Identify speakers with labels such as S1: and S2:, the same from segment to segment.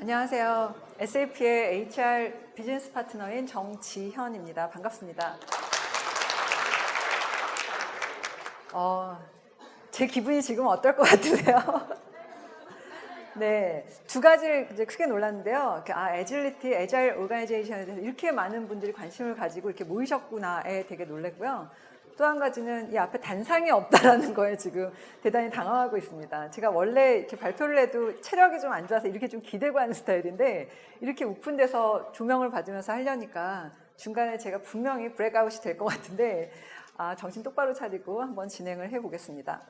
S1: 안녕하세요. SAP의 HR 비즈니스 파트너인 정지현입니다. 반갑습니다. 제 기분이 지금 어떨 것 같으세요? 네, 두 가지를 이제 크게 놀랐는데요. 애질리티, 애자일 오가니제이션에 대해서 이렇게 많은 분들이 관심을 가지고 이렇게 모이셨구나에 되게 놀랐고요. 또 한 가지는 이 앞에 단상이 없다라는 거에 지금 대단히 당황하고 있습니다. 제가 원래 이렇게 발표를 해도 체력이 좀 안 좋아서 이렇게 좀 기대고 하는 스타일인데 이렇게 오픈 데서 조명을 받으면서 하려니까 중간에 제가 분명히 브레이크아웃이 될 것 같은데 정신 똑바로 차리고 한번 진행을 해보겠습니다.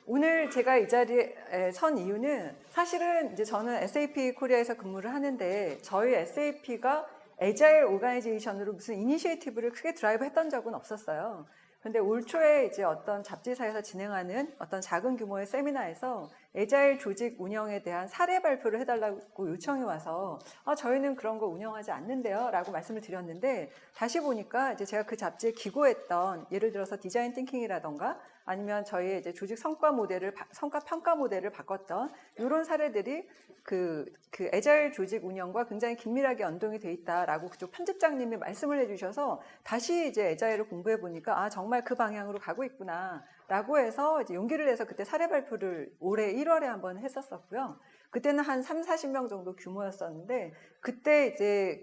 S1: 오늘 제가 이 자리에 선 이유는 사실은 이제 저는 SAP 코리아에서 근무를 하는데 저희 SAP가 애자일 오가니제이션으로 무슨 이니시에이티브를 크게 드라이브 했던 적은 없었어요. 근데 올 초에 이제 어떤 잡지사에서 진행하는 어떤 작은 규모의 세미나에서 애자일 조직 운영에 대한 사례 발표를 해달라고 요청이 와서 저희는 그런 거 운영하지 않는데요 라고 말씀을 드렸는데 다시 보니까 이제 제가 그 잡지에 기고했던 예를 들어서 디자인 띵킹이라던가 아니면 저희의 이제 조직 성과 평가 모델을 바꿨던 이런 사례들이 그 애자일 조직 운영과 굉장히 긴밀하게 연동이 돼 있다라고 그쪽 편집장님이 말씀을 해주셔서 다시 이제 애자일을 공부해 보니까 정말 그 방향으로 가고 있구나라고 해서 이제 용기를 내서 그때 사례 발표를 올해 1월에 한번 했었었고요. 그때는 한 30-40명 정도 규모였었는데 그때 이제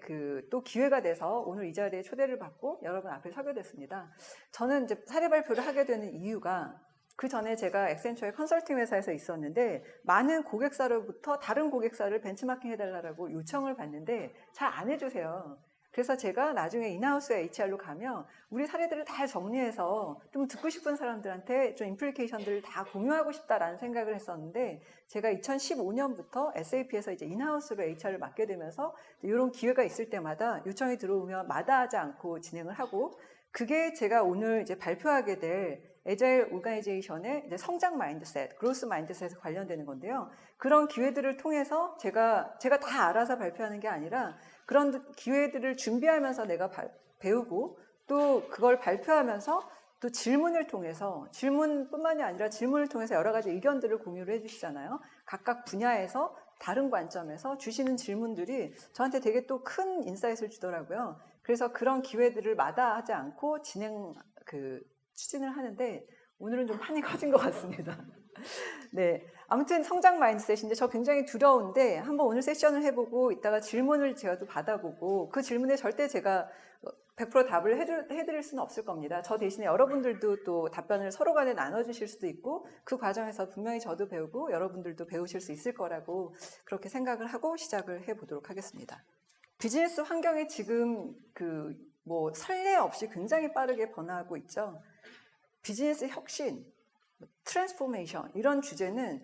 S1: 또 기회가 돼서 오늘 이 자리에 초대를 받고 여러분 앞에 서게 됐습니다. 저는 이제 사례 발표를 하게 되는 이유가 그 전에 제가 액센처의 컨설팅 회사에서 있었는데 많은 고객사로부터 다른 고객사를 벤치마킹 해달라고 요청을 받는데 잘 안 해주세요. 그래서 제가 나중에 인하우스 HR로 가면 우리 사례들을 다 정리해서 좀 듣고 싶은 사람들한테 좀 임플리케이션들을 다 공유하고 싶다라는 생각을 했었는데 제가 2015년부터 SAP에서 이제 인하우스로 HR을 맡게 되면서 이런 기회가 있을 때마다 요청이 들어오면 마다하지 않고 진행을 하고 그게 제가 오늘 이제 발표하게 될 애자일 오가니제이션의 이제 성장 마인드셋, 그로스 마인드셋에 관련되는 건데요. 그런 기회들을 통해서 제가 다 알아서 발표하는 게 아니라 그런 기회들을 준비하면서 내가 배우고 또 그걸 발표하면서 또 질문을 통해서 질문뿐만이 아니라 질문을 통해서 여러 가지 의견들을 공유를 해주시잖아요. 각각 분야에서 다른 관점에서 주시는 질문들이 저한테 되게 또 큰 인사이트를 주더라고요. 그래서 그런 기회들을 마다하지 않고 추진을 하는데 오늘은 좀 판이 커진 것 같습니다. 네, 아무튼 성장 마인드셋인데 저 굉장히 두려운데 한번 오늘 세션을 해보고 이따가 질문을 제가 또 받아보고 그 질문에 절대 제가 100% 답을 해드릴 수는 없을 겁니다. 저 대신에 여러분들도 또 답변을 서로 간에 나눠주실 수도 있고 그 과정에서 분명히 저도 배우고 여러분들도 배우실 수 있을 거라고 그렇게 생각을 하고 시작을 해보도록 하겠습니다. 비즈니스 환경이 지금 선례 없이 굉장히 빠르게 변화하고 있죠. 비즈니스 혁신, 트랜스포메이션 이런 주제는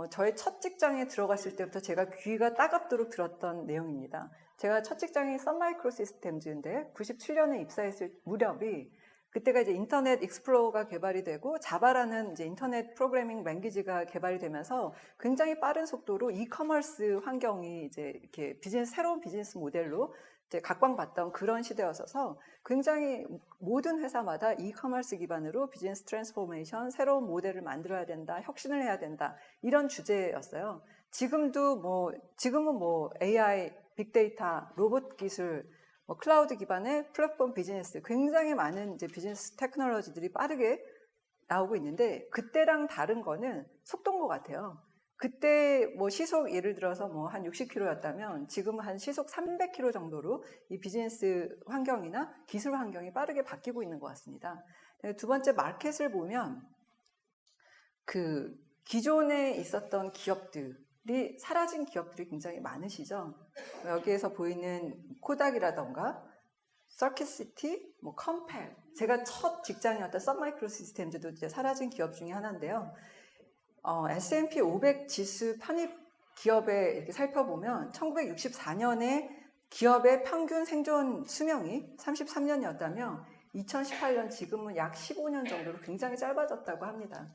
S1: 저의 첫 직장에 들어갔을 때부터 제가 귀가 따갑도록 들었던 내용입니다. 제가 첫 직장이 썬마이크로시스템즈인데 97년에 입사했을 무렵이 그때가 이제 인터넷 익스플로러가 개발이 되고 자바라는 이제 인터넷 프로그래밍 랭귀지가 개발이 되면서 굉장히 빠른 속도로 이커머스 환경이 이제 이렇게 새로운 비즈니스 모델로 이제 각광받던 그런 시대였어서 굉장히 모든 회사마다 이커머스 기반으로 비즈니스 트랜스포메이션, 새로운 모델을 만들어야 된다, 혁신을 해야 된다 이런 주제였어요. 지금은 AI, 빅데이터, 로봇 기술, 클라우드 기반의 플랫폼 비즈니스 굉장히 많은 이제 비즈니스 테크놀로지들이 빠르게 나오고 있는데 그때랑 다른 거는 속도인 것 같아요. 그때 시속 예를 들어서 한 60km였다면 지금 한 시속 300km 정도로 이 비즈니스 환경이나 기술 환경이 빠르게 바뀌고 있는 것 같습니다. 두 번째 마켓을 보면 기존에 있었던 기업들이 사라진 기업들이 굉장히 많으시죠. 여기에서 보이는 코닥이라던가 서킷시티, 컴팩 제가 첫 직장이었던 썬마이크로시스템즈도 이제 사라진 기업 중에 하나인데요. S&P 500 지수 편입 기업에 이렇게 살펴보면 1964년에 기업의 평균 생존 수명이 33년이었다면 2018년 지금은 약 15년 정도로 굉장히 짧아졌다고 합니다.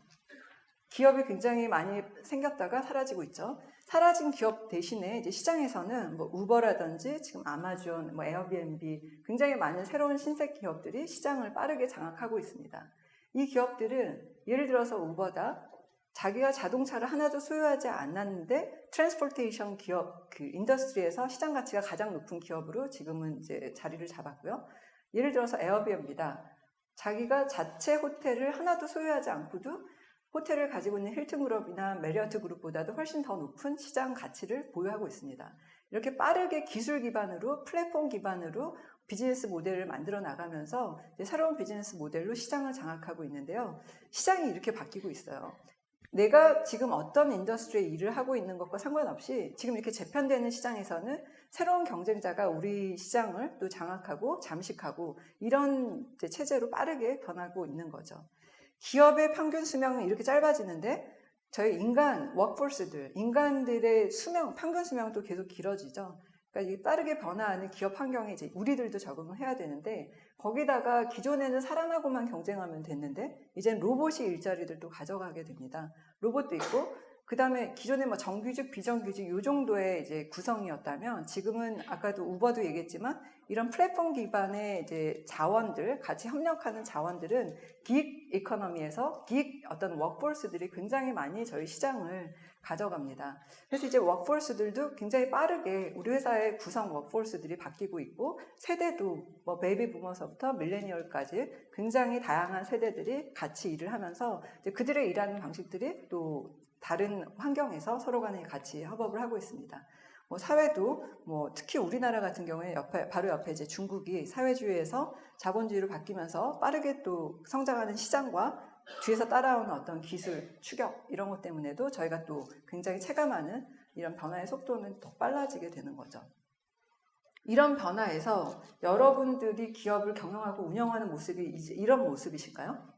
S1: 기업이 굉장히 많이 생겼다가 사라지고 있죠. 사라진 기업 대신에 이제 시장에서는 우버라든지 지금 아마존, 에어비앤비 굉장히 많은 새로운 신생 기업들이 시장을 빠르게 장악하고 있습니다. 이 기업들은 예를 들어서 우버다. 자기가 자동차를 하나도 소유하지 않았는데 트랜스포테이션 기업, 그 인더스트리에서 시장 가치가 가장 높은 기업으로 지금은 이제 자리를 잡았고요. 예를 들어서 에어비앤비다. 자기가 자체 호텔을 하나도 소유하지 않고도 호텔을 가지고 있는 힐튼 그룹이나 메리어트 그룹보다도 훨씬 더 높은 시장 가치를 보유하고 있습니다. 이렇게 빠르게 기술 기반으로 플랫폼 기반으로 비즈니스 모델을 만들어 나가면서 새로운 비즈니스 모델로 시장을 장악하고 있는데요. 시장이 이렇게 바뀌고 있어요. 내가 지금 어떤 인더스트리에 일을 하고 있는 것과 상관없이 지금 이렇게 재편되는 시장에서는 새로운 경쟁자가 우리 시장을 또 장악하고 잠식하고 이런 체제로 빠르게 변하고 있는 거죠. 기업의 평균 수명은 이렇게 짧아지는데 저희 인간, 워크포스들, 인간들의 수명, 평균 수명도 계속 길어지죠. 그러니까 이 빠르게 변화하는 기업 환경에 이제 우리들도 적응을 해야 되는데 거기다가 기존에는 사람하고만 경쟁하면 됐는데 이젠 로봇이 일자리들도 가져가게 됩니다. 로봇도 있고 그 다음에 기존에 뭐 정규직, 비정규직 이 정도의 이제 구성이었다면 지금은 아까도 우버도 얘기했지만 이런 플랫폼 기반의 이제 자원들, 같이 협력하는 자원들은 기익 이코노미에서 기익 어떤 워크포스들이 굉장히 많이 저희 시장을 가져갑니다. 그래서 이제 워크포스들도 굉장히 빠르게 우리 회사의 구성 워크포스들이 바뀌고 있고 세대도 뭐 베이비 부머서부터 밀레니얼까지 굉장히 다양한 세대들이 같이 일을 하면서 이제 그들의 일하는 방식들이 또 다른 환경에서 서로 간에 같이 협업을 하고 있습니다. 뭐 사회도 뭐 특히 우리나라 같은 경우에 바로 옆에 이제 중국이 사회주의에서 자본주의로 바뀌면서 빠르게 또 성장하는 시장과 뒤에서 따라오는 어떤 기술 추격 이런 것 때문에도 저희가 또 굉장히 체감하는 이런 변화의 속도는 더 빨라지게 되는 거죠. 이런 변화에서 여러분들이 기업을 경영하고 운영하는 모습이 이제 이런 모습이실까요?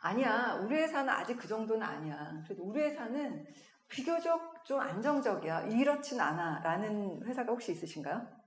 S1: 아니야, 우리 회사는 아직 그 정도는 아니야. 그래도 우리 회사는 비교적 좀 안정적이야. 이렇진 않아. 라는 회사가 혹시 있으신가요?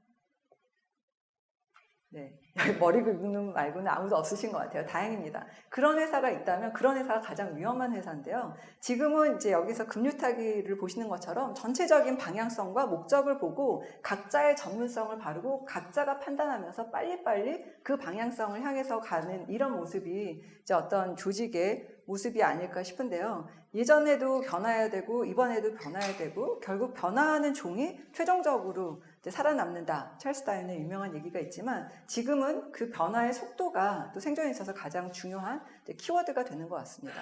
S1: 네. 머리 긁는 말고는 아무도 없으신 것 같아요. 다행입니다. 그런 회사가 있다면 그런 회사가 가장 위험한 회사인데요. 지금은 이제 여기서 금융타기를 보시는 것처럼 전체적인 방향성과 목적을 보고 각자의 전문성을 바르고 각자가 판단하면서 빨리빨리 그 방향성을 향해서 가는 이런 모습이 이제 어떤 조직의 모습이 아닐까 싶은데요. 예전에도 변화해야 되고 이번에도 변화해야 되고 결국 변화하는 종이 최종적으로 이제 살아남는다. 찰스 다윈의 유명한 얘기가 있지만 지금은 그 변화의 속도가 또 생존에 있어서 가장 중요한 키워드가 되는 것 같습니다.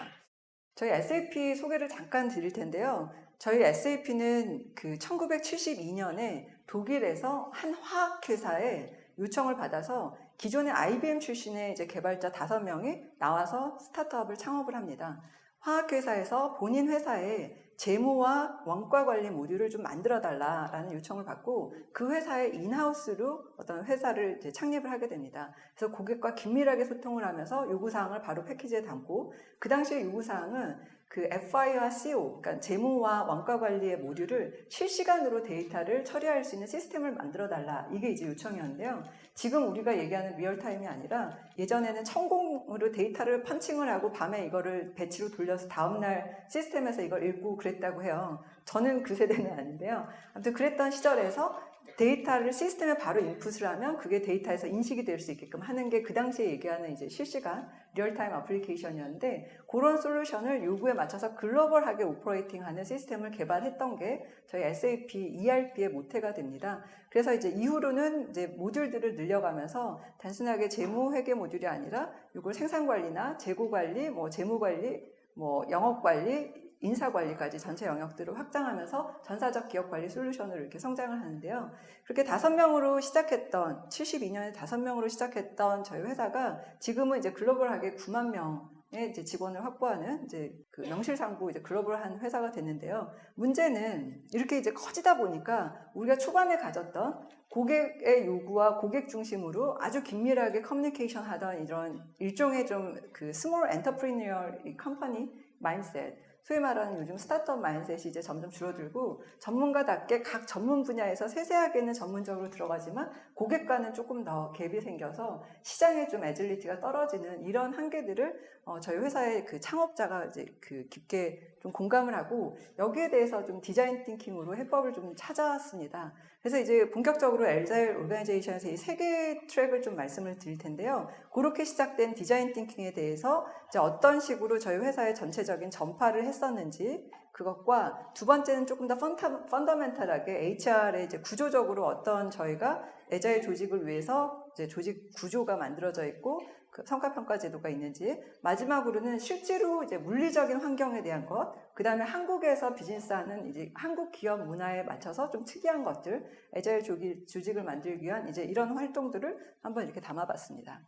S1: 저희 SAP 소개를 잠깐 드릴 텐데요. 저희 SAP는 그 1972년에 독일에서 한 화학회사에 요청을 받아서 기존의 IBM 출신의 이제 개발자 5명이 나와서 스타트업을 창업을 합니다. 화학회사에서 본인 회사에 재무와 원가 관리 모듈을 좀 만들어 달라라는 요청을 받고 그 회사의 인하우스로 어떤 회사를 이제 창립을 하게 됩니다. 그래서 고객과 긴밀하게 소통을 하면서 요구사항을 바로 패키지에 담고 그 당시의 요구사항은 그 FI와 CO, 그러니까 재무와 원가 관리의 모듈을 실시간으로 데이터를 처리할 수 있는 시스템을 만들어 달라. 이게 이제 요청이었는데요. 지금 우리가 얘기하는 리얼타임이 아니라 예전에는 천공으로 데이터를 펀칭을 하고 밤에 이거를 배치로 돌려서 다음날 시스템에서 이걸 읽고 그랬다고 해요. 저는 그 세대는 아닌데요. 아무튼 그랬던 시절에서 데이터를 시스템에 바로 인풋을 하면 그게 데이터에서 인식이 될 수 있게끔 하는 게 그 당시에 얘기하는 이제 실시간 리얼타임 어플리케이션이었는데 그런 솔루션을 요구에 맞춰서 글로벌하게 오퍼레이팅하는 시스템을 개발했던 게 저희 SAP ERP의 모태가 됩니다. 그래서 이제 이후로는 이제 모듈들을 늘려가면서 단순하게 재무 회계 모듈이 아니라 이걸 생산 관리나 재고 관리, 뭐 재무 관리, 뭐 영업 관리, 인사 관리까지 전체 영역들을 확장하면서 전사적 기업 관리 솔루션으로 이렇게 성장을 하는데요. 그렇게 5명으로 시작했던 72년에 5명으로 시작했던 저희 회사가 지금은 이제 글로벌하게 9만 명의 이제 직원을 확보하는 이제 그 명실상부 이제 글로벌한 회사가 됐는데요. 문제는 이렇게 이제 커지다 보니까 우리가 초반에 가졌던 고객의 요구와 고객 중심으로 아주 긴밀하게 커뮤니케이션 하던 이런 일종의 좀 그 스몰 엔터프리니얼 컴퍼니 마인드셋, 소위 말하는 요즘 스타트업 마인드셋이 이제 점점 줄어들고 전문가답게 각 전문 분야에서 세세하게는 전문적으로 들어가지만 고객과는 조금 더 갭이 생겨서 시장에 좀 애질리티가 떨어지는 이런 한계들을 저희 회사의 그 창업자가 이제 그 깊게 좀 공감을 하고 여기에 대해서 좀 디자인 띵킹으로 해법을 좀 찾아왔습니다. 그래서 이제 본격적으로 에자일 오르가니제이션에서 이 세 개의 트랙을 좀 말씀을 드릴 텐데요. 그렇게 시작된 디자인 띵킹에 대해서 이제 어떤 식으로 저희 회사의 전체적인 전파를 했었는지 그것과 두 번째는 조금 더 펀더멘탈하게 HR의 이제 구조적으로 어떤 저희가 에자일 조직을 위해서 이제 조직 구조가 만들어져 있고 그 성과평가 제도가 있는지, 마지막으로는 실제로 이제 물리적인 환경에 대한 것, 그 다음에 한국에서 비즈니스하는 이제 한국 기업 문화에 맞춰서 좀 특이한 것들, 에자일 조직을 만들기 위한 이제 이런 활동들을 한번 이렇게 담아봤습니다.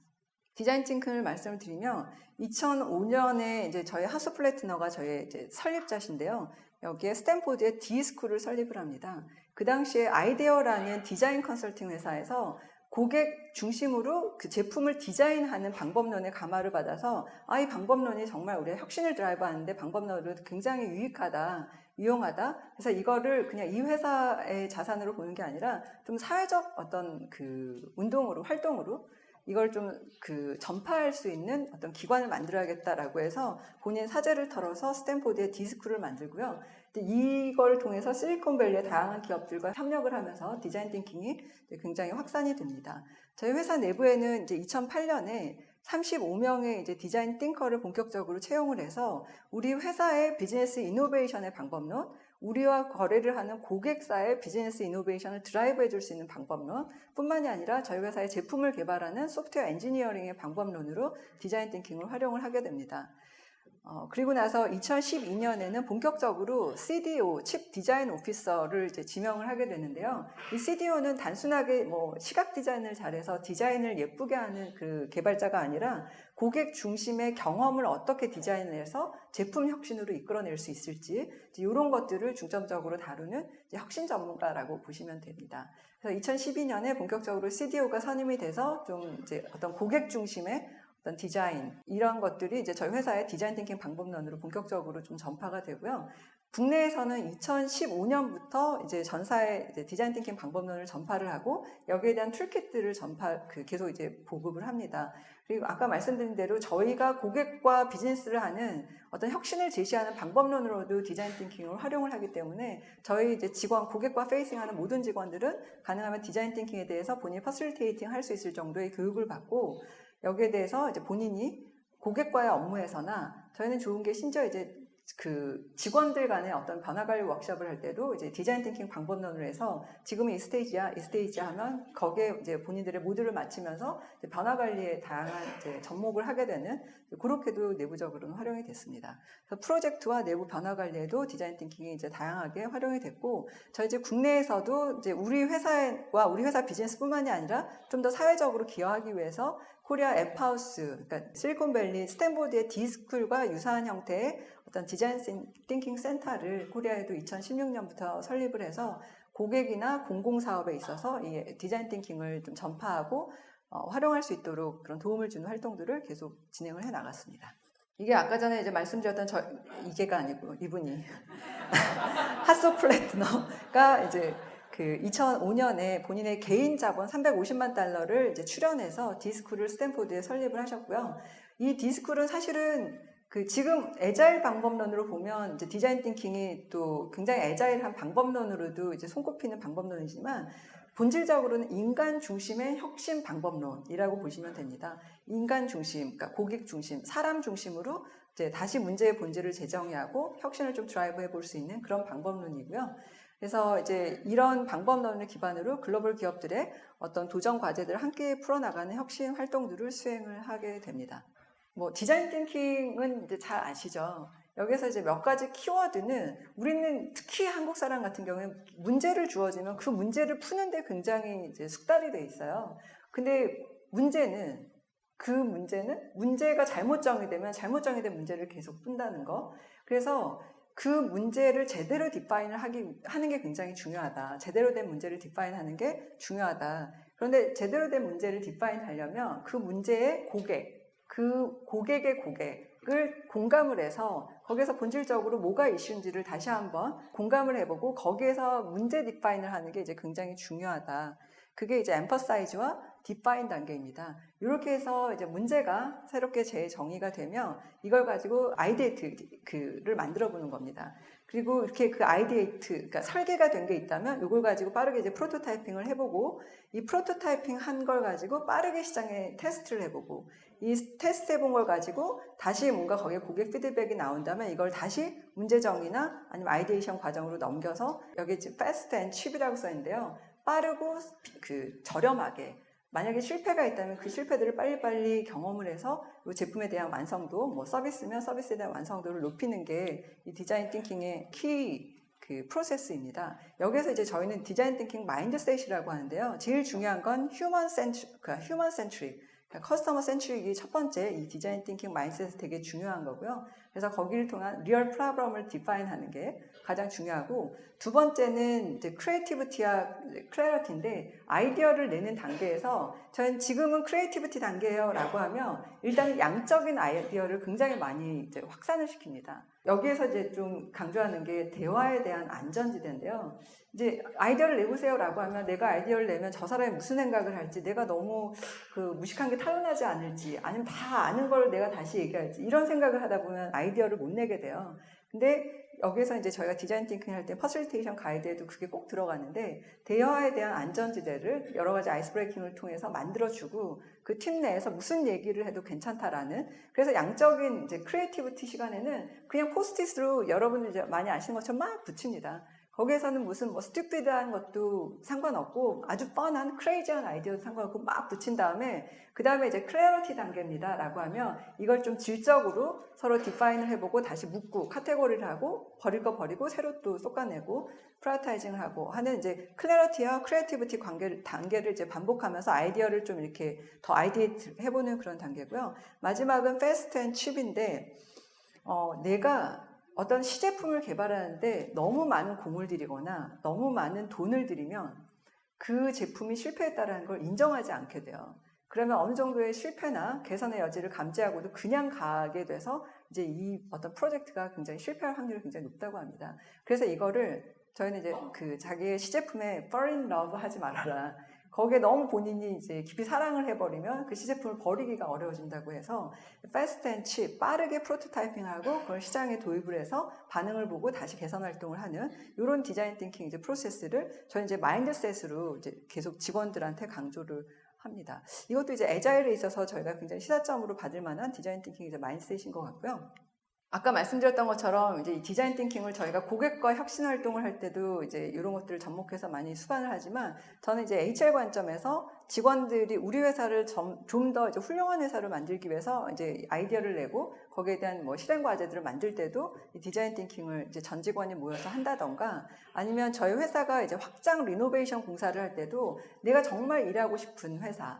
S1: 디자인 띵킹을 말씀을 드리면 2005년에 이제 저희 하수플래트너가 저희 이제 설립자신데요. 여기에 스탠포드의 D스쿨을 설립을 합니다. 그 당시에 아이데어라는 디자인 컨설팅 회사에서 고객 중심으로 그 제품을 디자인하는 방법론에 감화를 받아서 이 방법론이 정말 우리의 혁신을 드라이브하는데 방법론으로 굉장히 유익하다, 유용하다. 그래서 이거를 그냥 이 회사의 자산으로 보는 게 아니라 좀 사회적 어떤 그 운동으로, 활동으로 이걸 좀 그 전파할 수 있는 어떤 기관을 만들어야겠다라고 해서 본인 사재를 털어서 스탠포드의 D스쿨을 만들고요. 이걸 통해서 실리콘밸리의 다양한 기업들과 협력을 하면서 디자인 띵킹이 굉장히 확산이 됩니다. 저희 회사 내부에는 이제 2008년에 35명의 이제 디자인 띵커를 본격적으로 채용을 해서 우리 회사의 비즈니스 이노베이션의 방법론, 우리와 거래를 하는 고객사의 비즈니스 이노베이션을 드라이브 해줄 수 있는 방법론 뿐만이 아니라 저희 회사의 제품을 개발하는 소프트웨어 엔지니어링의 방법론으로 디자인 띵킹을 활용을 하게 됩니다. 그리고 나서 2012년에는 본격적으로 CDO, 칩 디자인 오피서를 이제 지명을 하게 되는데요. 이 CDO는 단순하게 뭐 시각 디자인을 잘해서 디자인을 예쁘게 하는 그 개발자가 아니라 고객 중심의 경험을 어떻게 디자인해서 제품 혁신으로 이끌어낼 수 있을지 이런 것들을 중점적으로 다루는 혁신 전문가라고 보시면 됩니다. 그래서 2012년에 본격적으로 CDO가 선임이 돼서 좀 이제 어떤 고객 중심의 어떤 디자인, 이런 것들이 이제 저희 회사의 디자인 띵킹 방법론으로 본격적으로 좀 전파가 되고요. 국내에서는 2015년부터 이제 전사의 이제 디자인 띵킹 방법론을 전파를 하고 여기에 대한 툴킷들을 계속 이제 보급을 합니다. 그리고 아까 말씀드린 대로 저희가 고객과 비즈니스를 하는 어떤 혁신을 제시하는 방법론으로도 디자인 띵킹을 활용을 하기 때문에 저희 이제 고객과 페이싱하는 모든 직원들은 가능하면 디자인 띵킹에 대해서 본인이 퍼실리테이팅 할 수 있을 정도의 교육을 받고 여기에 대해서 이제 본인이 고객과의 업무에서나 저희는 좋은 게 심지어 이제 그 직원들 간의 어떤 변화 관리 워크숍을 할 때도 이제 디자인 띵킹 방법론으로 해서 지금은 이 스테이지야 하면 거기에 이제 본인들의 모듈을 맞추면서 이제 변화 관리에 다양한 이제 접목을 하게 되는 그렇게도 내부적으로는 활용이 됐습니다. 그래서 프로젝트와 내부 변화 관리에도 디자인 띵킹이 이제 다양하게 활용이 됐고 저희 이제 국내에서도 이제 우리 회사 비즈니스뿐만이 아니라 좀 더 사회적으로 기여하기 위해서 코리아 앱하우스, 그러니까 실리콘밸리 스탠포드의 D스쿨과 유사한 형태의 어떤 디자인 띵킹 센터를 코리아에도 2016년부터 설립을 해서 고객이나 공공사업에 있어서 이 디자인 띵킹을 좀 전파하고 활용할 수 있도록 그런 도움을 주는 활동들을 계속 진행을 해 나갔습니다. 이게 아까 전에 이제 말씀드렸던 이게가 아니고 이분이 하소 플래트너가 이제 그 2005년에 본인의 개인 자본 350만 달러를 이제 출연해서 D스쿨을 스탠포드에 설립을 하셨고요. 이 D스쿨은 사실은 그 지금 에자일 방법론으로 보면 이제 디자인 띵킹이 또 굉장히 에자일한 방법론으로도 이제 손꼽히는 방법론이지만 본질적으로는 인간 중심의 혁신 방법론이라고 보시면 됩니다. 인간 중심, 그러니까 고객 중심, 사람 중심으로 이제 다시 문제의 본질을 재정의하고 혁신을 좀 드라이브 해볼 수 있는 그런 방법론이고요. 그래서 이제 이런 방법론을 기반으로 글로벌 기업들의 어떤 도전 과제들을 함께 풀어나가는 혁신 활동들을 수행을 하게 됩니다. 뭐 디자인 띵킹은 이제 잘 아시죠? 여기서 이제 몇 가지 키워드는 우리는 특히 한국 사람 같은 경우는 문제를 주어지면 그 문제를 푸는데 굉장히 이제 숙달이 돼 있어요. 근데 문제가 잘못 정의되면 잘못 정의된 문제를 계속 푼다는 거. 그래서 그 문제를 제대로 디파인을 하는 게 굉장히 중요하다. 제대로 된 문제를 디파인하는 게 중요하다. 그런데 제대로 된 문제를 디파인하려면 그 문제의 그 고객의 고객을 공감을 해서 거기에서 본질적으로 뭐가 이슈인지를 다시 한번 공감을 해보고 거기에서 문제 디파인을 하는 게 이제 굉장히 중요하다. 그게 이제 emphasize와 define 단계입니다. 이렇게 해서 이제 문제가 새롭게 재정의가 되면 이걸 가지고 아이덴티티를 만들어 보는 겁니다. 그리고 이렇게 그 아이디에이트, 그러니까 설계가 된 게 있다면 이걸 가지고 빠르게 이제 프로토타이핑을 해보고 이 프로토타이핑 한 걸 가지고 빠르게 시장에 테스트를 해보고 이 테스트 해본 걸 가지고 다시 뭔가 거기에 고객 피드백이 나온다면 이걸 다시 문제정의나 아니면 아이디에이션 과정으로 넘겨서 여기 지금 fast and cheap이라고 써 있는데요. 빠르고 그 저렴하게 만약에 실패가 있다면 그 실패들을 빨리빨리 경험을 해서 이 제품에 대한 완성도, 뭐 서비스면 서비스에 대한 완성도를 높이는 게 이 디자인 띵킹의 키 그 프로세스입니다. 여기서 이제 저희는 디자인 띵킹 마인드셋이라고 하는데요. 제일 중요한 건 휴먼 센트릭, 커스터머 센트릭이 첫 번째 이 디자인 띵킹 마인드셋이 되게 중요한 거고요. 그래서 거기를 통한 리얼 프로블럼을 디파인하는 게 가장 중요하고 두 번째는 이제 크리에이티비티와 클래리티인데 아이디어를 내는 단계에서 저희는 지금은 크리에이티비티 단계예요 라고 하면 일단 양적인 아이디어를 굉장히 많이 이제 확산을 시킵니다. 여기에서 이제 좀 강조하는 게 대화에 대한 안전지대인데요. 이제 아이디어를 내보세요 라고 하면 내가 아이디어를 내면 저 사람이 무슨 생각을 할지, 내가 너무 그 무식한 게 타고나지 않을지, 아니면 다 아는 걸 내가 다시 얘기할지, 이런 생각을 하다 보면 아이디어를 못 내게 돼요. 근데 여기서 이제 저희가 디자인 띵킹 할 때 퍼실리테이션 가이드에도 그게 꼭 들어가는데 대화에 대한 안전지대를 여러 가지 아이스 브레이킹을 통해서 만들어주고 그 팀 내에서 무슨 얘기를 해도 괜찮다라는, 그래서 양적인 이제 크리에이티비티 시간에는 그냥 포스트잇으로 여러분들 이제 많이 아시는 것처럼 막 붙입니다. 거기에서는 무슨 뭐 스튜피드한 것도 상관없고 아주 뻔한 크레이지한 아이디어도 상관없고 막 붙인 다음에 그 다음에 이제 클래리티 단계입니다 라고 하면 이걸 좀 질적으로 서로 디파인을 해보고 다시 묻고 카테고리를 하고 버릴 거 버리고 새로 또 쏟아내고 프라이어타이징을 하고 하는 이제 클래리티와 크리에이티비티 단계를 이제 반복하면서 아이디어를 좀 이렇게 더 아이디에이트 해보는 그런 단계고요. 마지막은 패스트 앤 칩인데 내가 어떤 시제품을 개발하는데 너무 많은 공을 들이거나 너무 많은 돈을 들이면 그 제품이 실패했다는 걸 인정하지 않게 돼요. 그러면 어느 정도의 실패나 개선의 여지를 감지하고도 그냥 가게 돼서 이제 이 어떤 프로젝트가 굉장히 실패할 확률이 굉장히 높다고 합니다. 그래서 이거를 저희는 이제 그 자기의 시제품에 fall in love 하지 말아라. 거기에 너무 본인이 이제 깊이 사랑을 해버리면 그 시제품을 버리기가 어려워진다고 해서 fast and cheap, 빠르게 프로토타이핑하고 그걸 시장에 도입을 해서 반응을 보고 다시 개선 활동을 하는 이런 디자인 띵킹 이제 프로세스를 저희 이제 마인드셋으로 이제 계속 직원들한테 강조를 합니다. 이것도 이제 애자일에 있어서 저희가 굉장히 시사점으로 받을 만한 디자인 띵킹 이제 마인드셋인 것 같고요. 아까 말씀드렸던 것처럼 이제 이 디자인 띵킹을 저희가 고객과 혁신 활동을 할 때도 이제 이런 것들을 접목해서 많이 수반을 하지만 저는 이제 HR 관점에서 직원들이 우리 회사를 좀 더 이제 훌륭한 회사를 만들기 위해서 이제 아이디어를 내고 거기에 대한 뭐 실행 과제들을 만들 때도 이 디자인 띵킹을 이제 전 직원이 모여서 한다던가 아니면 저희 회사가 이제 확장 리노베이션 공사를 할 때도 내가 정말 일하고 싶은 회사,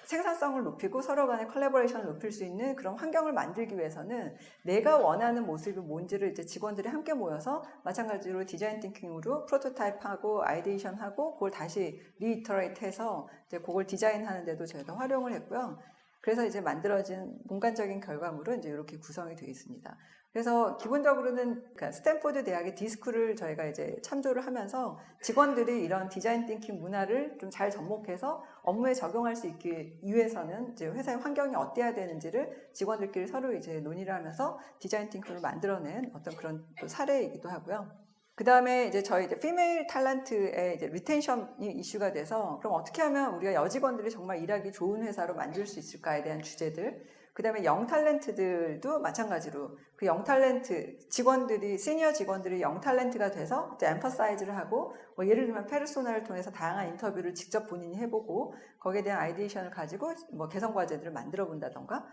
S1: 생산성을 높이고 서로 간의 컬래버레이션을 높일 수 있는 그런 환경을 만들기 위해서는 내가 원하는 모습이 뭔지를 이제 직원들이 함께 모여서 마찬가지로 디자인 띵킹으로 프로토타입하고 아이디에이션하고 그걸 다시 리이터레이트 해서 이제 그걸 디자인하는 데도 저희가 활용을 했고요. 그래서 이제 만들어진 문관적인 결과물은 이제 이렇게 구성이 되어 있습니다. 그래서 기본적으로는 그러니까 스탠포드 대학의 디스쿨을 저희가 이제 참조를 하면서 직원들이 이런 디자인 띵킹 문화를 좀 잘 접목해서 업무에 적용할 수 있기 위해서는 이제 회사의 환경이 어때야 되는지를 직원들끼리 서로 이제 논의를 하면서 디자인 띵킹을 만들어낸 어떤 그런 또 사례이기도 하고요. 그 다음에 이제 저희 이제 피메일 탤런트의 이제 리텐션이 이슈가 돼서 그럼 어떻게 하면 우리가 여직원들이 정말 일하기 좋은 회사로 만들 수 있을까에 대한 주제들, 그 다음에 영 탤런트들도 마찬가지로 그 영 탤런트 직원들이 시니어 직원들이 영 탤런트가 돼서 이제 엠퍼사이즈를 하고 뭐 예를 들면 페르소나를 통해서 다양한 인터뷰를 직접 본인이 해보고 거기에 대한 아이디에이션을 가지고 뭐 개선 과제들을 만들어 본다던가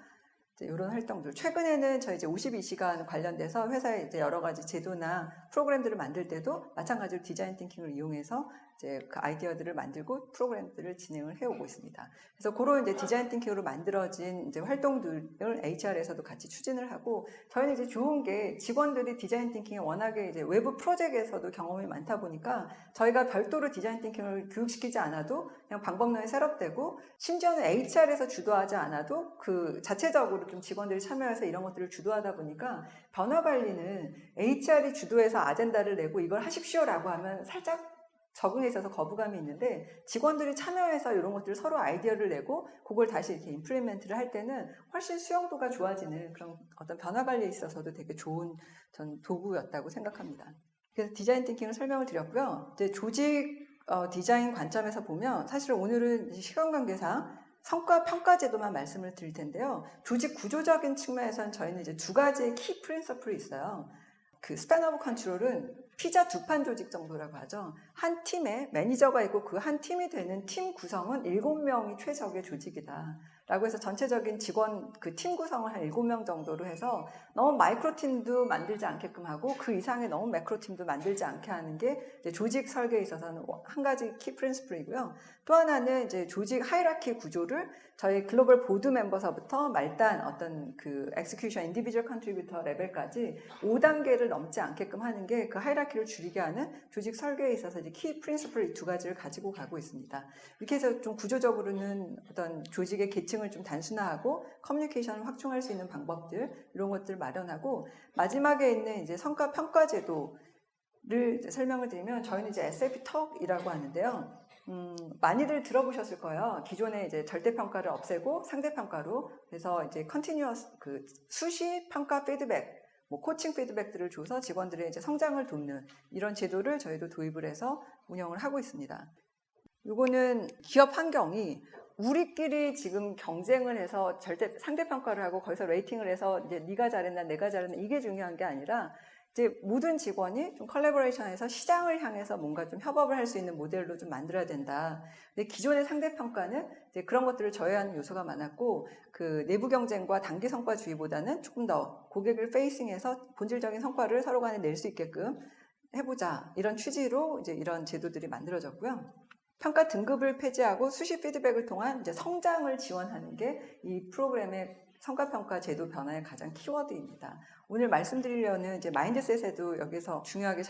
S1: 이런 활동들. 최근에는 저희 이제 52시간 관련돼서 회사에 이제 여러 가지 제도나 프로그램들을 만들 때도 마찬가지로 디자인 띵킹을 이용해서 이제 그 아이디어들을 만들고 프로그램들을 진행을 해오고 있습니다. 그래서 그런 이제 디자인 띵킹으로 만들어진 이제 활동들을 HR에서도 같이 추진을 하고 저희는 이제 좋은 게 직원들이 디자인 띵킹에 워낙에 이제 외부 프로젝트에서도 경험이 많다 보니까 저희가 별도로 디자인 띵킹을 교육시키지 않아도 그냥 방법론이 셋업되고 심지어는 HR에서 주도하지 않아도 그 자체적으로 좀 직원들이 참여해서 이런 것들을 주도하다 보니까 변화 관리는 HR이 주도해서 아젠다를 내고 이걸 하십시오라고 하면 살짝 적응에 있어서 거부감이 있는데 직원들이 참여해서 이런 것들을 서로 아이디어를 내고 그걸 다시 이렇게 임플리멘트를 할 때는 훨씬 수용도가 좋아지는 그런 어떤 변화 관리에 있어서도 되게 좋은 전 도구였다고 생각합니다. 그래서 디자인 띵킹을 설명을 드렸고요. 이제 조직 디자인 관점에서 보면 사실 오늘은 시간 관계상 성과 평가 제도만 말씀을 드릴 텐데요. 조직 구조적인 측면에서는 저희는 이제 두 가지의 키 프린서플이 있어요. 그 스팬 오브 컨트롤은 피자 두 판 조직 정도라고 하죠. 한 팀에 매니저가 있고 그 한 팀이 되는 팀 구성은 7명이 최적의 조직이다. 라고 해서 전체적인 직원 그 팀 구성을 한 7명 정도로 해서 너무 마이크로 팀도 만들지 않게끔 하고 그 이상의 너무 매크로 팀도 만들지 않게 하는 게 이제 조직 설계에 있어서는 한 가지 키 프린시플이고요. 또 하나는 이제 조직 하이라키 구조를 저희 글로벌 보드 멤버서부터 말단 어떤 그 엑스큐션 인디비주얼 컨트리뷰터 레벨까지 5단계를 넘지 않게끔 하는 게 그 하이라키를 줄이게 하는 조직 설계에 있어서 이제 키 프린시플 이 두 가지를 가지고 가고 있습니다. 이렇게 해서 좀 구조적으로는 어떤 조직의 계층을 좀 단순화하고 커뮤니케이션을 확충할 수 있는 방법들 이런 것들을 마련하고 마지막에 있는 이제 성과 평가 제도를 설명을 드리면 저희는 이제 SAP 턱이라고 하는데요. 많이들 들어보셨을 거예요. 기존에 이제 절대 평가를 없애고 상대 평가로 그래서 이제 컨티뉴어스 그 수시 평가 피드백 뭐 코칭 피드백들을 줘서 직원들의 이제 성장을 돕는 이런 제도를 저희도 도입을 해서 운영을 하고 있습니다. 요거는 기업 환경이 우리끼리 지금 경쟁을 해서 절대 상대 평가를 하고 거기서 레이팅을 해서 이제 네가 잘했나 내가 잘했나 이게 중요한 게 아니라 이제 모든 직원이 좀 컬래버레이션해서 시장을 향해서 뭔가 좀 협업을 할 수 있는 모델로 좀 만들어야 된다. 근데 기존의 상대 평가는 이제 그런 것들을 저해하는 요소가 많았고 그 내부 경쟁과 단기 성과주의보다는 조금 더 고객을 페이싱해서 본질적인 성과를 서로 간에 낼 수 있게끔 해보자. 이런 취지로 이제 이런 제도들이 만들어졌고요. 평가 등급을 폐지하고 수시 피드백을 통한 이제 성장을 지원하는 게 이 프로그램의 성과평가 제도 변화의 가장 키워드입니다. 오늘 말씀드리려는 이제 마인드셋에도 여기서 중요하게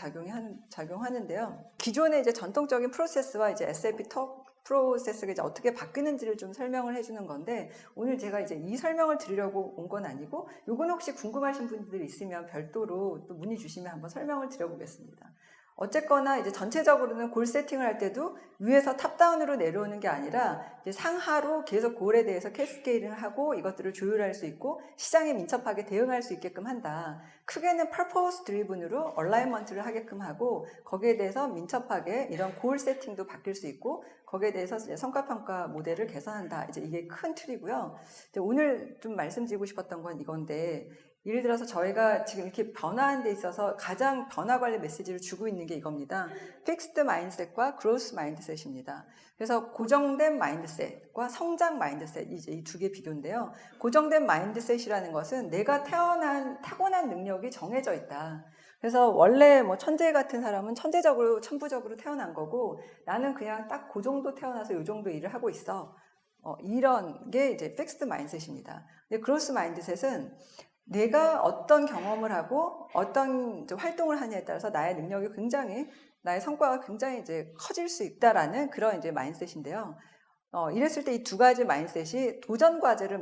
S1: 작용하는데요. 기존의 이제 전통적인 프로세스와 이제 SAP 턱 프로세스가 이제 어떻게 바뀌는지를 좀 설명을 해주는 건데 오늘 제가 이제 이 설명을 드리려고 온 건 아니고 요건 혹시 궁금하신 분들 있으면 별도로 또 문의 주시면 한번 설명을 드려보겠습니다. 어쨌거나 이제 전체적으로는 골 세팅을 할 때도 위에서 탑다운으로 내려오는 게 아니라 이제 상하로 계속 골에 대해서 캐스케이딩을 하고 이것들을 조율할 수 있고 시장에 민첩하게 대응할 수 있게끔 한다. 크게는 퍼포스 드리븐으로 얼라이먼트를 하게끔 하고 거기에 대해서 민첩하게 이런 골 세팅도 바뀔 수 있고 거기에 대해서 이제 성과평가 모델을 개선한다. 이제 이게 큰 틀이고요. 이제 오늘 좀 말씀드리고 싶었던 건 이건데 예를 들어서 저희가 지금 이렇게 변화하는 데 있어서 가장 변화 관리 메시지를 주고 있는 게 이겁니다. 픽스드 마인드셋과 그로스 마인드셋입니다. 그래서 고정된 마인드셋과 성장 마인드셋 이제 이 두 개 비교인데요. 고정된 마인드셋이라는 것은 내가 타고난 능력이 정해져 있다. 그래서 원래 뭐 천재 같은 사람은 천재적으로 천부적으로 태어난 거고 나는 그냥 딱 그 정도 태어나서 이 정도 일을 하고 있어. 이런 게 이제 픽스드 마인드셋입니다. 근데 그로스 마인드셋은 내가 어떤 경험을 하고 어떤 활동을 하냐에 따라서 나의 능력이 굉장히 나의 성과가 굉장히 이제 커질 수 있다라는 그런 이제 마인드셋인데요. 이랬을 때 이 두 가지 마인드셋이 도전 과제를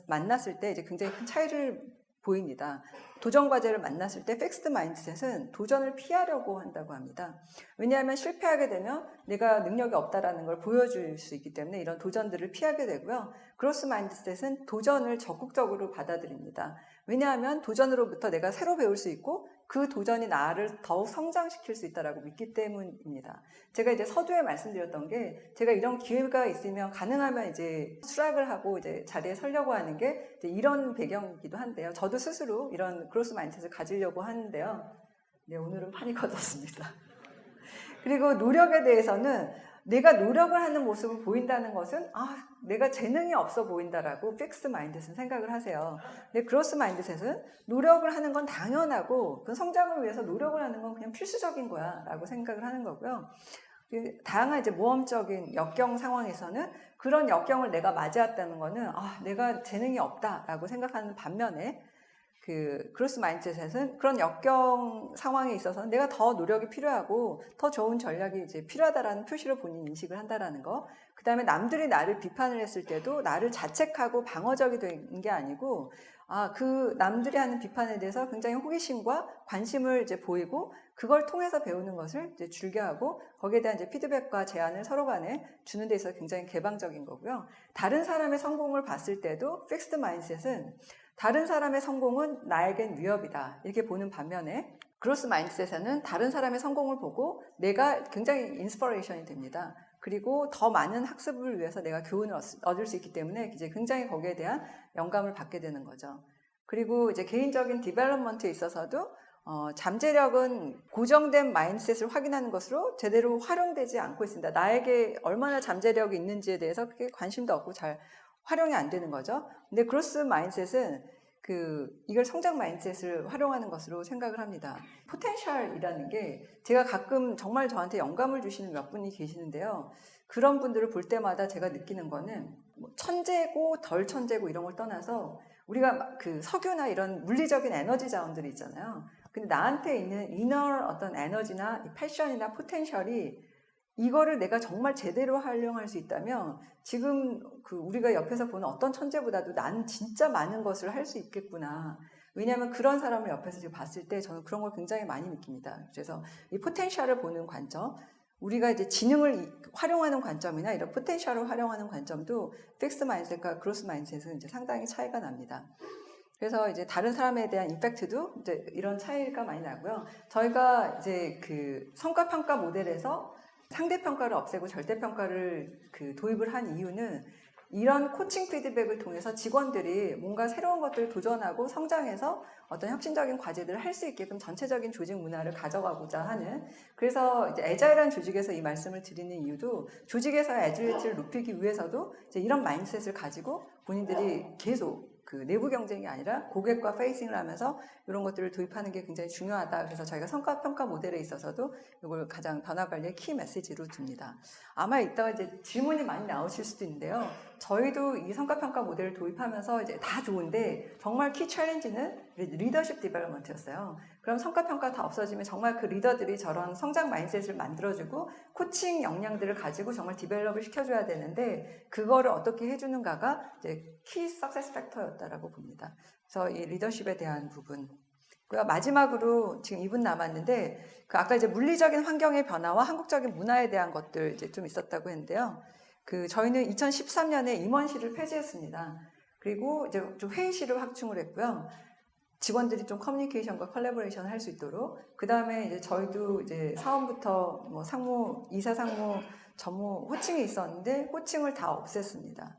S1: 만났을 때 이제 굉장히 큰 차이를 보입니다. 도전 과제를 만났을 때 픽스드 마인드셋은 도전을 피하려고 한다고 합니다. 왜냐하면 실패하게 되면 내가 능력이 없다라는 걸 보여줄 수 있기 때문에 이런 도전들을 피하게 되고요. 그로스 마인드셋은 도전을 적극적으로 받아들입니다. 왜냐하면 도전으로부터 내가 새로 배울 수 있고 그 도전이 나를 더욱 성장시킬 수 있다라고 믿기 때문입니다. 제가 이제 서두에 말씀드렸던 게 제가 이런 기회가 있으면 가능하면 이제 수락을 하고 이제 자리에 서려고 하는 게 이제 이런 배경이기도 한데요. 저도 스스로 이런 그로스 마인드셋을 가지려고 하는데요. 네, 오늘은 판이 커졌습니다. 그리고 노력에 대해서는 내가 노력을 하는 모습을 보인다는 것은 내가 재능이 없어 보인다라고 픽스 마인드셋은 생각을 하세요. 근데 그로스 마인드셋은 노력을 하는 건 당연하고 그 성장을 위해서 노력을 하는 건 그냥 필수적인 거야 라고 생각을 하는 거고요. 다양한 이제 모험적인 역경 상황에서는 그런 역경을 내가 맞이했다는 거는 내가 재능이 없다라고 생각하는 반면에 그 그로스 마인드셋은 그런 역경 상황에 있어서는 내가 더 노력이 필요하고 더 좋은 전략이 이제 필요하다라는 표시로 본인 인식을 한다라는 거. 그 다음에 남들이 나를 비판을 했을 때도 나를 자책하고 방어적이 된 게 아니고 그 남들이 하는 비판에 대해서 굉장히 호기심과 관심을 이제 보이고 그걸 통해서 배우는 것을 이제 즐겨하고 거기에 대한 이제 피드백과 제안을 서로 간에 주는 데 있어서 굉장히 개방적인 거고요. 다른 사람의 성공을 봤을 때도 픽스드 마인드셋은 다른 사람의 성공은 나에겐 위협이다 이렇게 보는 반면에 그로스 마인드셋은 다른 사람의 성공을 보고 내가 굉장히 인스퍼레이션이 됩니다. 그리고 더 많은 학습을 위해서 내가 교훈을 얻을 수 있기 때문에 이제 굉장히 거기에 대한 영감을 받게 되는 거죠. 그리고 이제 개인적인 디벨롭먼트에 있어서도 잠재력은 고정된 마인드셋을 확인하는 것으로 제대로 활용되지 않고 있습니다. 나에게 얼마나 잠재력이 있는지에 대해서 그렇게 관심도 없고 잘 활용이 안 되는 거죠. 근데 그로스 마인드셋은 이걸 성장 마인드셋을 활용하는 것으로 생각을 합니다. 포텐셜이라는 게 제가 가끔 정말 저한테 영감을 주시는 몇 분이 계시는데요. 그런 분들을 볼 때마다 제가 느끼는 거는 뭐 천재고 덜 천재고 이런 걸 떠나서 우리가 석유나 이런 물리적인 에너지 자원들이 있잖아요. 근데 나한테 있는 이너 어떤 에너지나 패션이나 포텐셜이 이거를 내가 정말 제대로 활용할 수 있다면 지금 우리가 옆에서 보는 어떤 천재보다도 나는 진짜 많은 것을 할 수 있겠구나. 왜냐하면 그런 사람을 옆에서 지금 봤을 때 저는 그런 걸 굉장히 많이 느낍니다. 그래서 이 포텐셜을 보는 관점, 우리가 이제 지능을 활용하는 관점이나 이런 포텐셜을 활용하는 관점도 픽스 마인드셋과 그로스 마인드셋은 이제 상당히 차이가 납니다. 그래서 이제 다른 사람에 대한 임팩트도 이제 이런 차이가 많이 나고요. 저희가 이제 성과평가 모델에서 상대평가를 없애고 절대평가를 도입을 한 이유는 이런 코칭 피드백을 통해서 직원들이 뭔가 새로운 것들을 도전하고 성장해서 어떤 혁신적인 과제들을 할 수 있게끔 전체적인 조직 문화를 가져가고자 하는, 그래서 이제 애자일한 조직에서 이 말씀을 드리는 이유도 조직에서의 애질리티를 높이기 위해서도 이제 이런 마인드셋을 가지고 본인들이 계속 내부 경쟁이 아니라 고객과 페이싱을 하면서 이런 것들을 도입하는 게 굉장히 중요하다. 그래서 저희가 성과평가 모델에 있어서도 이걸 가장 변화관리의 키 메시지로 둡니다. 아마 이따가 이제 질문이 많이 나오실 수도 있는데요. 저희도 이 성과평가 모델을 도입하면서 이제 다 좋은데 정말 키 챌린지는 리더십 디벨롭먼트였어요. 그럼 성과평가 다 없어지면 정말 그 리더들이 저런 성장 마인드셋을 만들어주고 코칭 역량들을 가지고 정말 디벨롭을 시켜줘야 되는데 그거를 어떻게 해주는가가 이제 키 석세스 팩터였다라고 봅니다. 그래서 이 리더십에 대한 부분. 마지막으로 지금 2분 남았는데 아까 이제 물리적인 환경의 변화와 한국적인 문화에 대한 것들 이제 좀 있었다고 했는데요. 저희는 2013년에 임원실을 폐지했습니다. 그리고 이제 좀 회의실을 확충을 했고요. 직원들이 좀 커뮤니케이션과 컬래버레이션을 할 수 있도록. 그 다음에 이제 저희도 이제 사원부터 뭐 상무, 이사 상무, 전무 호칭이 있었는데 호칭을 다 없앴습니다.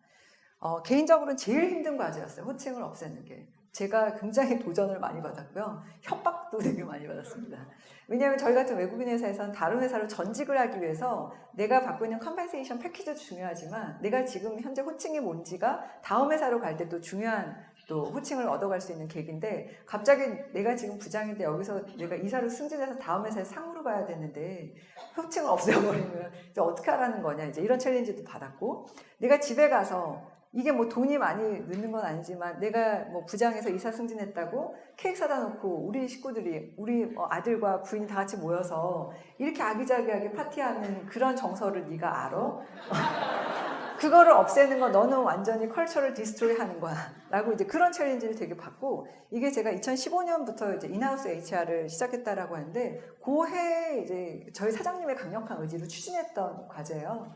S1: 개인적으로는 제일 힘든 과제였어요. 호칭을 없애는 게. 제가 굉장히 도전을 많이 받았고요. 협박도 되게 많이 받았습니다. 왜냐하면 저희 같은 외국인 회사에서는 다른 회사로 전직을 하기 위해서 내가 받고 있는 컴펜세이션 패키지도 중요하지만 내가 지금 현재 호칭이 뭔지가 다음 회사로 갈 때 또 중요한 또 호칭을 얻어갈 수 있는 계기인데 갑자기 내가 지금 부장인데 여기서 내가 이사로 승진해서 다음 회사에 상무로 가야 되는데 호칭을 없애버리면 이제 어떻게 하라는 거냐 이제 이런 챌린지도 받았고 내가 집에 가서 이게 뭐 돈이 많이 넣는 건 아니지만 내가 뭐 부장에서 이사 승진했다고 케이크 사다 놓고 우리 식구들이 우리 아들과 부인이 다 같이 모여서 이렇게 아기자기하게 파티하는 그런 정서를 네가 알아? 그거를 없애는 건 너는 완전히 컬처를 디스트로이 하는 거야 라고 이제 그런 챌린지를 되게 받고 이게 제가 2015년부터 이제 인하우스 HR을 시작했다라고 하는데 그 해에 이제 저희 사장님의 강력한 의지로 추진했던 과제예요.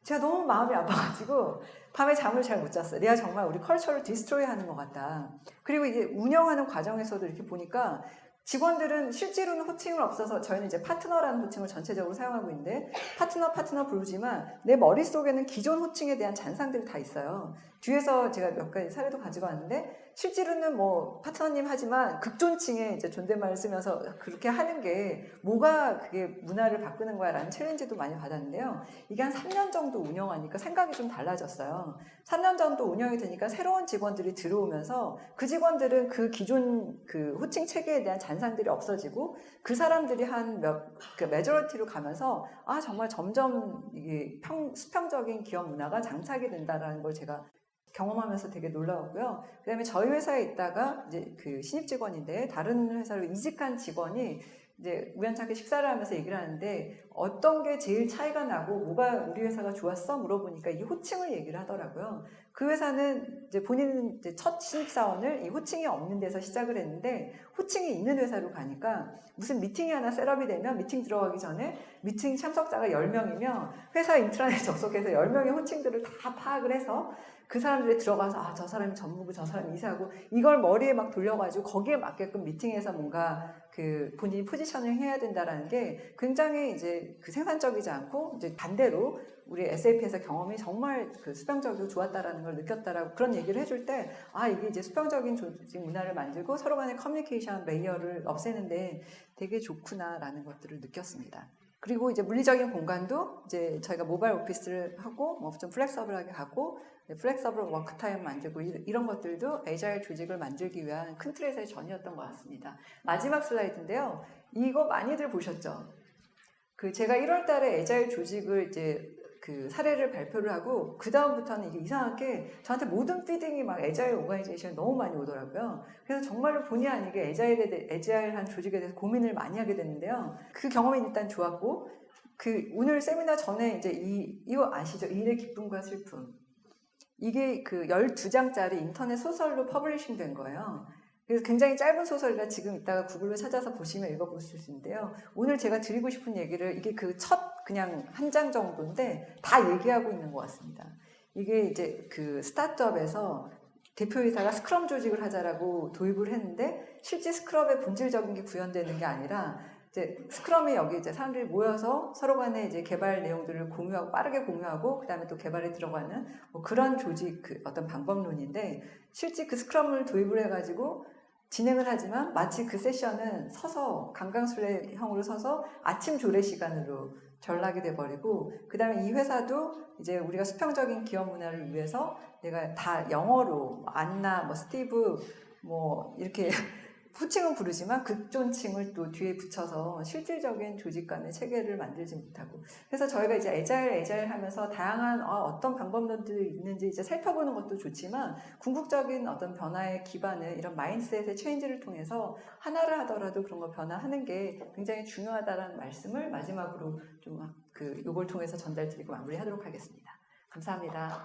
S1: 제가 너무 마음이 아파가지고 밤에 잠을 잘 못 잤어요. 내가 정말 우리 컬처를 디스트로이 하는 것 같다. 그리고 이게 운영하는 과정에서도 이렇게 보니까 직원들은 실제로는 호칭을 없어서 저희는 이제 파트너라는 호칭을 전체적으로 사용하고 있는데 파트너 부르지만 내 머릿속에는 기존 호칭에 대한 잔상들이 다 있어요. 뒤에서 제가 몇 가지 사례도 가지고 왔는데 실제로는 뭐 파트너님 하지만 극존칭에 이제 존댓말을 쓰면서 그렇게 하는 게 뭐가 그게 문화를 바꾸는 거야 라는 챌린지도 많이 받았는데요. 이게 한 3년 정도 운영하니까 생각이 좀 달라졌어요. 3년 정도 운영이 되니까 새로운 직원들이 들어오면서 그 직원들은 그 기존 그 호칭 체계에 대한 잔상들이 없어지고 그 사람들이 한 메저리티로 가면서 정말 점점 이게 수평적인 기업 문화가 장착이 된다라는 걸 제가 경험하면서 되게 놀라웠고요. 그 다음에 저희 회사에 있다가 이제 신입 직원인데 다른 회사로 이직한 직원이 이제 우연찮게 식사를 하면서 얘기를 하는데 어떤 게 제일 차이가 나고 뭐가 우리 회사가 좋았어? 물어보니까 이 호칭을 얘기를 하더라고요. 그 회사는 이제 본인은 이제 첫 신입사원을 이 호칭이 없는 데서 시작을 했는데 호칭이 있는 회사로 가니까 무슨 미팅이 하나 셋업이 되면 미팅 들어가기 전에 미팅 참석자가 10명이면 회사 인트라넷 접속해서 10명의 호칭들을 다 파악을 해서 그 사람들이 들어가서 아, 저 사람이 전무고 저 사람이 이사고 이걸 머리에 막 돌려가지고 거기에 맞게끔 미팅에서 뭔가 그 본인이 포지셔닝 해야 된다라는 게 굉장히 이제 그 생산적이지 않고 이제 반대로 우리 SAP에서 경험이 정말 그 수평적이고 좋았다라는 걸 느꼈다라고 그런 얘기를 해줄 때 아, 이게 이제 수평적인 조직 문화를 만들고 서로 간의 커뮤니케이션 레이어를 없애는데 되게 좋구나라는 것들을 느꼈습니다. 그리고 이제 물리적인 공간도 이제 저희가 모바일 오피스를 하고 뭐 좀 플렉서블하게 가고 플렉서블 워크타임 만들고 이런 것들도 에이자일 조직을 만들기 위한 큰 틀에서의 전이었던 것 같습니다. 마지막 슬라이드인데요. 이거 많이들 보셨죠? 그 제가 1월 달에 에이자일 조직을 이제 그 사례를 발표를 하고 그 다음부터는 이게 이상하게 저한테 모든 피딩이 막 에자일 오가니제이션이 너무 많이 오더라고요. 그래서 정말로 본의 아니게 에자일한 조직에 대해서 고민을 많이 하게 됐는데요. 그 경험이 일단 좋았고 그 오늘 세미나 전에 이제 이거 아시죠? 일의 기쁨과 슬픔. 이게 그 12장짜리 인터넷 소설로 퍼블리싱 된 거예요. 그래서 굉장히 짧은 소설이라 지금 이따가 구글로 찾아서 보시면 읽어보실 수 있는데요. 오늘 제가 드리고 싶은 얘기를 이게 그 첫 그냥 한 장 정도인데 다 얘기하고 있는 것 같습니다. 이게 이제 그 스타트업에서 대표이사가 스크럼 조직을 하자라고 도입을 했는데 실제 스크럼의 본질적인 게 구현되는 게 아니라 이제 스크럼이 여기 이제 사람들이 모여서 서로 간에 이제 개발 내용들을 공유하고 빠르게 공유하고 그 다음에 또 개발에 들어가는 뭐 그런 조직 그 어떤 방법론인데 실제 그 스크럼을 도입을 해가지고 진행을 하지만 마치 그 세션은 서서 강강술래형으로 서서 아침 조례 시간으로 전락이 돼버리고 그 다음에 이 회사도 이제 우리가 수평적인 기업 문화를 위해서 내가 다 영어로 안나 뭐 스티브 뭐 이렇게 호칭은 부르지만 극존칭을 또 뒤에 붙여서 실질적인 조직 간의 체계를 만들지 못하고 그래서 저희가 이제 에자일 하면서 다양한 어떤 방법론들이 있는지 이제 살펴보는 것도 좋지만 궁극적인 어떤 변화의 기반을 이런 마인드셋의 체인지를 통해서 하나를 하더라도 그런 거 변화하는 게 굉장히 중요하다라는 말씀을 마지막으로 좀 요걸 통해서 전달드리고 마무리하도록 하겠습니다. 감사합니다.